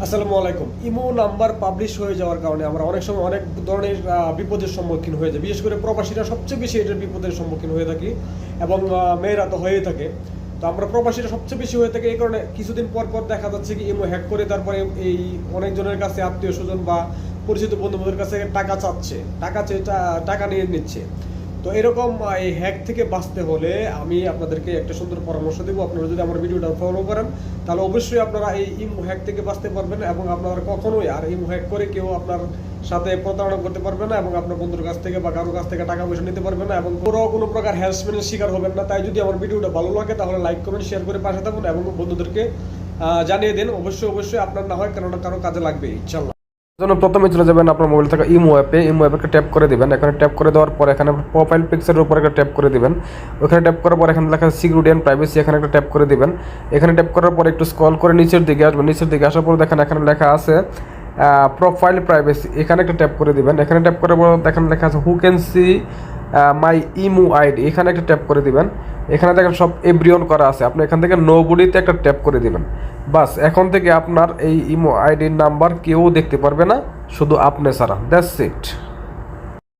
আসসালামু আলাইকুম। Imo number publish হয়ে যাওয়ার কারণে আমরা অনেক সময় অনেক ধরনের বিপদের সম্মুখীন হয়ে যাই। বিশেষ করে প্রবাসীরা সবচেয়ে বেশি এটার বিপদের সম্মুখীন হয়ে থাকি এবং মেয়েরা তো হয়েই থাকে। তো আমরা প্রবাসীরা সবচেয়ে বেশি হয়ে থাকে এই কারণে কিছুদিন পর পর দেখা যাচ্ছে কি ইমো হ্যাক করে তারপরে এই অনেকজনের কাছে আত্মীয় স্বজন বা পরিচিত বন্ধুদের কাছে টাকা চাচ্ছে, টাকা নিয়ে নিচ্ছে। তো এরকম এই হ্যাক থেকে বাঁচতে হলে আমি আপনাদেরকে একটা সুন্দর পরামর্শ দেবো। আপনারা যদি আমার ভিডিওটা ফলো করেন তাহলে অবশ্যই আপনারা এই ইমো হ্যাক থেকে বাঁচতে পারবেন এবং আপনারা কখনোই আর ইমো হ্যাক করে কেউ আপনার সাথে প্রতারণা করতে পারবে না এবং আপনার বন্ধুর কাছ থেকে বা কারোর কাছ থেকে টাকা পয়সা নিতে পারবে না এবং কোনো প্রকার হ্যারাসমেন্টের শিকার হবেন না। তাই যদি আমার ভিডিওটা ভালো লাগে তাহলে লাইক কমেন্ট শেয়ার করে পাশে থাকুন এবং বন্ধুদেরকে জানিয়ে দেন। অবশ্যই আপনার না হয় কারো কাজে লাগবে ইনশাল্লাহ। জন্য প্রথমে চলে যাবেন আপনার মোবাইল থেকে ইমো অ্যাপে ট্যাপ করে দিবেন। এখানে ট্যাপ করে দেওয়ার পর এখানে প্রোফাইল পিকচারের উপর একটা ট্যাপ করে দিবেন। ওখানে ট্যাপ করার পর এখানে লেখা সিকিউরিটি অ্যান্ড প্রাইভেসি, এখানে একটা ট্যাপ করে দিবেন। এখানে ট্যাপ করার পর একটু স্ক্রল করে নিচের দিকে আসবেন। নিচের দিকে আসার পর দেখেন এখানে লেখা আছে প্রোফাইল প্রাইভেসি, এখানে একটা ট্যাপ করে দিবেন। এখানে ট্যাপ করার পর দেখেন লেখা আছে who can see my imo ID, এখানে একটা ট্যাপ করে দিবেন। এখানে দেখেন সব এভরিওয়ান করা আছে, আপনি এখান থেকে নোবডিতে একটা ট্যাপ করে দিবেন। বাস এখন থেকে আপনার এই ইমো আইডির নাম্বার কেউ দেখতে পারবে না, শুধু আপনি ছাড়া। That's it.